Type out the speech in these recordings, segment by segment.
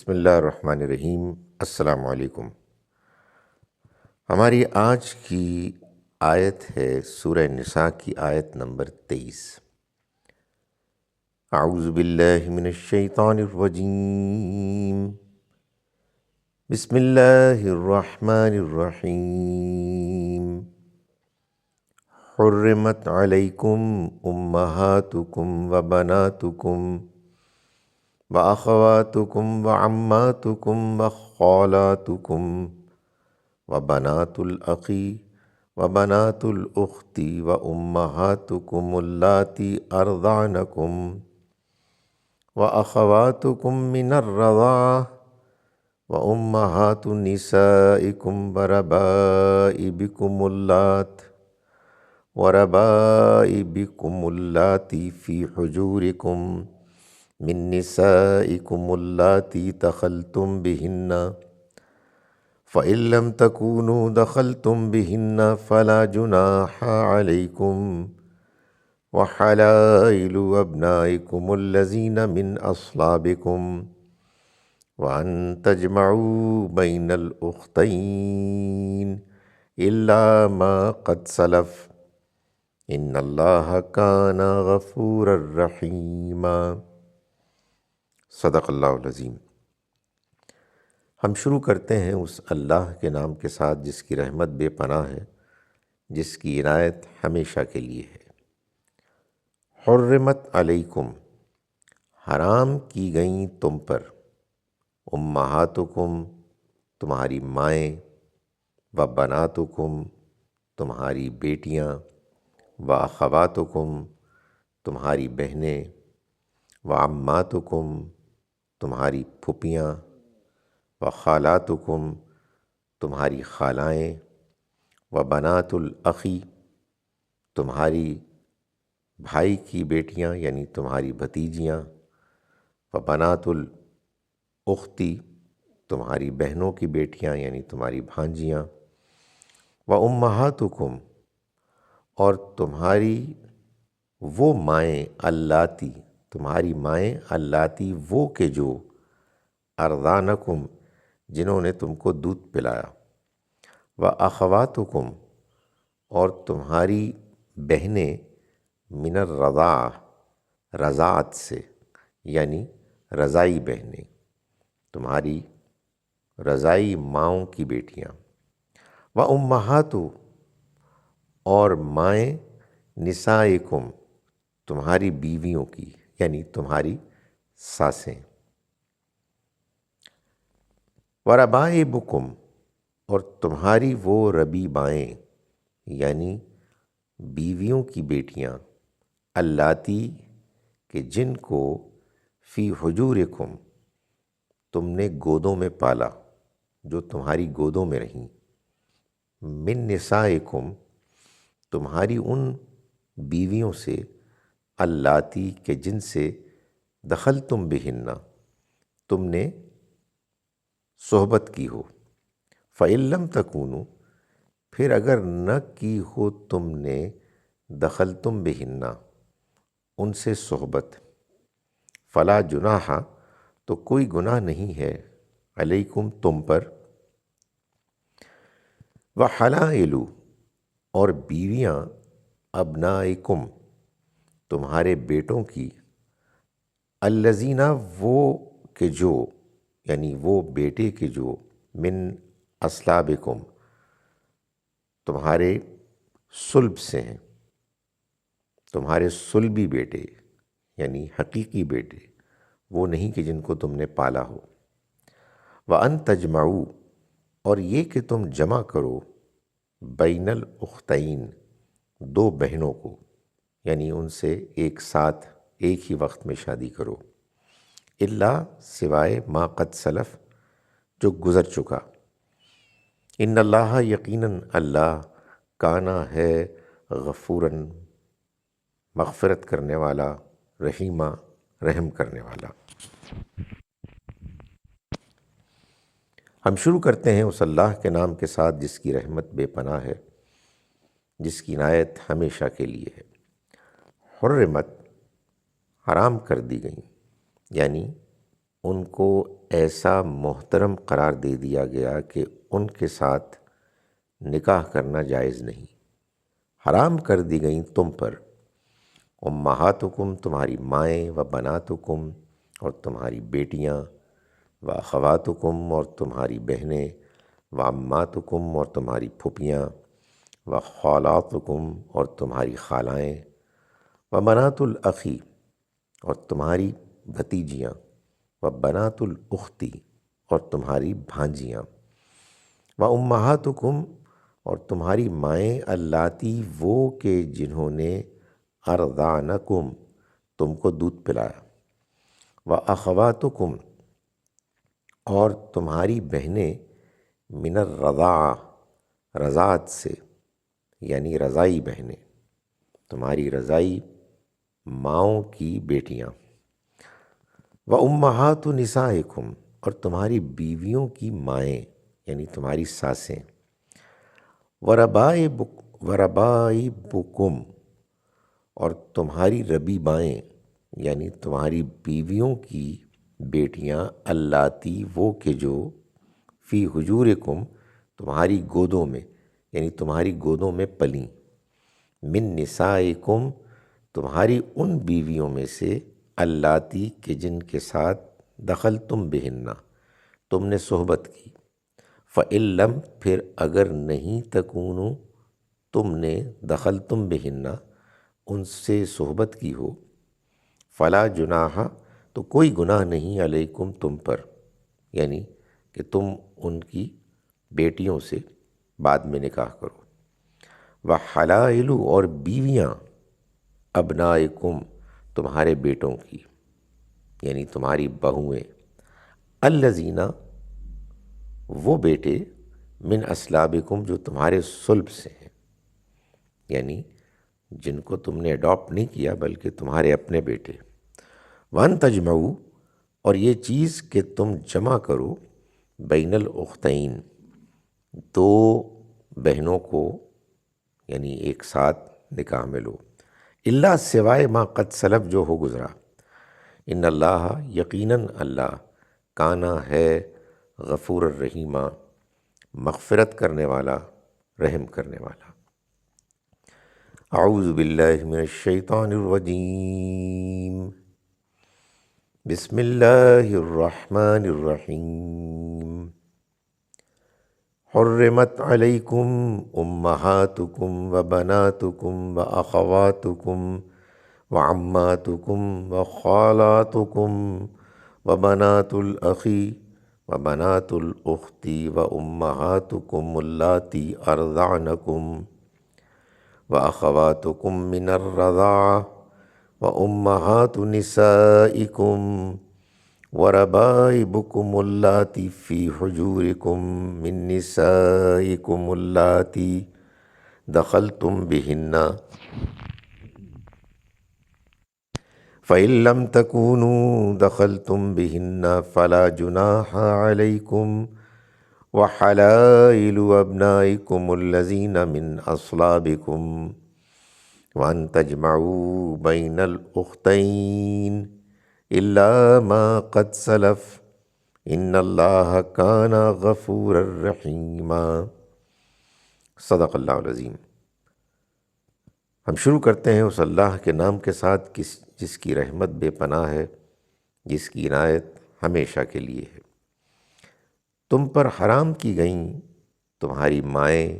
بسم اللہ الرحمن الرحیم۔ السلام علیکم۔ ہماری آج کی آیت ہے سورہ نساء کی آیت نمبر 23۔ اعوذ باللہ من الشیطان الرجیم، بسم اللہ الرحمن الرحیم۔ حرمت علیکم امہاتکم و بناتکم وأخواتكم وعماتكم وخالاتكم وبنات الأخ وبنات الأخت وأمهاتكم اللاتي أرضعنكم وأخواتكم من الرضاعة وأمهات نسائكم وربائبكم اللاتي في حجوركم من نسائكم اللاتي دخلتم بهن فإن لم تكونوا دخلتم بهن فلا جناح عليكم وحلائل أبنائكم الذين من أصلابكم وأن تجمعوا بين الأختين إلا ما قد سلف إن الله كان غفورا رحيما۔ صدق اللہ العظیم۔ ہم شروع کرتے ہیں اس اللہ کے نام کے ساتھ جس کی رحمت بے پناہ ہے، جس کی عنایت ہمیشہ کے لیے ہے۔ حرمت علیکم، حرام کی گئیں تم پر، امہاتکم، تمہاری مائیں، و بناتکم، تمہاری بیٹیاں، و اخواتکم، تمہاری بہنیں، و عماتکم، تمہاری پھوپھیاں، و خالاتکم، تمہاری خالائیں، و بنات الاخی، تمہاری بھائی کی بیٹیاں یعنی تمہاری بھتیجیاں، و بنات الاختی، تمہاری بہنوں کی بیٹیاں یعنی تمہاری بھانجیاں، و امہاتکم، اور تمہاری وہ مائیں اللاتی، تمہاری مائیں اللاتی وہ کہ جو ارضعنکم، جنہوں نے تم کو دودھ پلایا، و اخواتکم، اور تمہاری بہنیں من الرضاعہ، رضاعت سے یعنی رضائی بہنیں، تمہاری رضائی ماؤں کی بیٹیاں، و امہات، اور مائیں نسائکم، تمہاری بیویوں کی یعنی تمہاری ساسیں، وربائبکم، اور تمہاری وہ ربیبائیں یعنی بیویوں کی بیٹیاں، اللاتی، کہ جن کو فی حجورکم، تم نے گودوں میں پالا، جو تمہاری گودوں میں رہیں، من نسائکم، تمہاری ان بیویوں سے، اللاتی، کہ جن سے دخلتم بہن، تم نے صحبت کی ہو، فإن لم تکونوا، پھر اگر نہ کی ہو تم نے دخلتم بہن، ان سے صحبت، فلا جناح، تو کوئی گناہ نہیں ہے، علیکم، تم پر، وحلائل، اور بیویاں ابنائکم، تمہارے بیٹوں کی، الذین، وہ کہ جو، یعنی وہ بیٹے کے جو، من اصلابکم، تمہارے صلب سے ہیں، تمہارے صلبی بیٹے یعنی حقیقی بیٹے، وہ نہیں کہ جن کو تم نے پالا ہو، وَأَن تَجْمَعُوا، اور یہ کہ تم جمع کرو، بین الاختین، دو بہنوں کو، یعنی ان سے ایک ساتھ ایک ہی وقت میں شادی کرو، الا، سوائے ما قد سلف، جو گزر چکا، ان اللہ، یقیناً اللہ، کانا، ہے، غفوراً، مغفرت کرنے والا، رحیمہ، رحم کرنے والا۔ ہم شروع کرتے ہیں اس اللہ کے نام کے ساتھ جس کی رحمت بے پناہ ہے، جس کی عنایت ہمیشہ کے لیے ہے۔ حرمت، حرام کر دی گئیں، یعنی ان کو ایسا محترم قرار دے دیا گیا کہ ان کے ساتھ نکاح کرنا جائز نہیں، حرام کر دی گئیں تم پر۔ امہاتکم تمہاری مائیں، و بناتکم اور تمہاری بیٹیاں، و اخواتکم اور تمہاری بہنیں، و عماتکم اور تمہاری پھوپھیاں، و خالاتکم اور تمہاری خالائیں، و بنات الاخی اور تمہاری بھتیجیاں، و بنات الاختی اور تمہاری بھانجیاں، و امہاتکم اور تمہاری مائیں اللاتی وہ کہ جنہوں نے ارضعنکم تم کو دودھ پلایا، و اخواتکم اور تمہاری بہنیں من الرضاعہ رضاعت سے، یعنی رضائی بہنیں، تمہاری رضائی ماؤں کی بیٹیاں، و امہات نسائکم اور تمہاری بیویوں کی مائیں یعنی تمہاری ساسیں، وربائبکم اور تمہاری ربیبائیں یعنی تمہاری بیویوں کی بیٹیاں، اللاتی وہ کہ جو فی حجورکم تمہاری گودوں میں یعنی تمہاری گودوں میں پلیں، من نسائکم تمہاری ان بیویوں میں سے، اللاتی کہ جن کے ساتھ دخلتم بہن تم نے صحبت کی، فَإِن لَّمْ پھر اگر نہیں تکونوا تم نے دخلتم بہن ان سے صحبت کی ہو، فلا جناح تو کوئی گناہ نہیں علیکم تم پر، یعنی کہ تم ان کی بیٹیوں سے بعد میں نکاح کرو، وحلائل اور بیویاں ابنائکم تمہارے بیٹوں کی یعنی تمہاری بہویں، الذین وہ بیٹے، من اصلابکم جو تمہارے صلب سے ہیں، یعنی جن کو تم نے اڈاپٹ نہیں کیا بلکہ تمہارے اپنے بیٹے، وَأَن تجمعوا اور یہ چیز کہ تم جمع کرو، بین الاختین دو بہنوں کو یعنی ایک ساتھ نکاح میں لو، اللہ سوائے ما قد سلف جو ہو گزرا، ان اللہ یقیناً اللہ کانا ہے غفور الرحیمہ مغفرت کرنے والا رحم کرنے والا۔ اعوذ باللہ من الشیطان الرجیم، بسم اللہ الرحمن الرحیم، حرمت علیکم امہاتکم و بناتکم و اخواتکم و عماتکم و خالاتکم و بنات الاخی و بنات الاختی و امہاتکم اللاتی ارضعنکم و اخواتکم من الرضاعہ و امہات نسائکم وربائبکم اللاتی فی حجورکم من نسائکم اللاتی دخلتم بہن فإن لم تكونوا دخلتم بهن فلا جناح عليكم وحلائل أبنائكم الذين من أصلابكم وأن تجمعوا بين الأختين إلا ما قد سلف إن الله كان غفورا رحيما۔ صدق اللہ العظیم۔ ہم شروع کرتے ہیں اس اللہ کے نام کے ساتھ جس کی رحمت بے پناہ ہے، جس کی عنایت ہمیشہ کے لیے ہے۔ تم پر حرام کی گئیں تمہاری مائیں،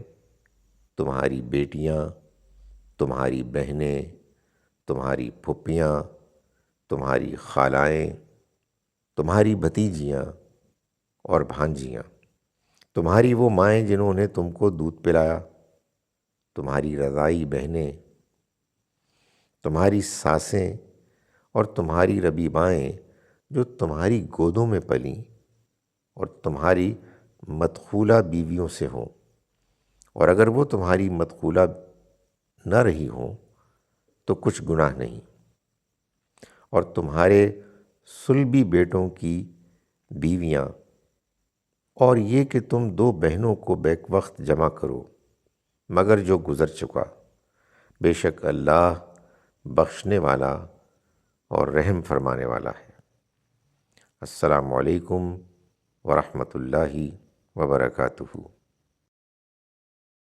تمہاری بیٹیاں، تمہاری بہنیں، تمہاری پھوپھیاں، تمہاری خالائیں، تمہاری بھتیجیاں اور بھانجیاں، تمہاری وہ مائیں جنہوں نے تم کو دودھ پلایا، تمہاری رضائی بہنیں، تمہاری ساسیں اور تمہاری ربیبائیں جو تمہاری گودوں میں پلیں اور تمہاری مدخولہ بیویوں سے ہوں، اور اگر وہ تمہاری مدخولہ نہ رہی ہوں تو کچھ گناہ نہیں، اور تمہارے صلبی بیٹوں کی بیویاں، اور یہ کہ تم دو بہنوں کو بیک وقت جمع کرو مگر جو گزر چکا، بے شک اللہ بخشنے والا اور رحم فرمانے والا ہے۔ السلام علیکم ورحمۃ اللہ وبرکاتہ۔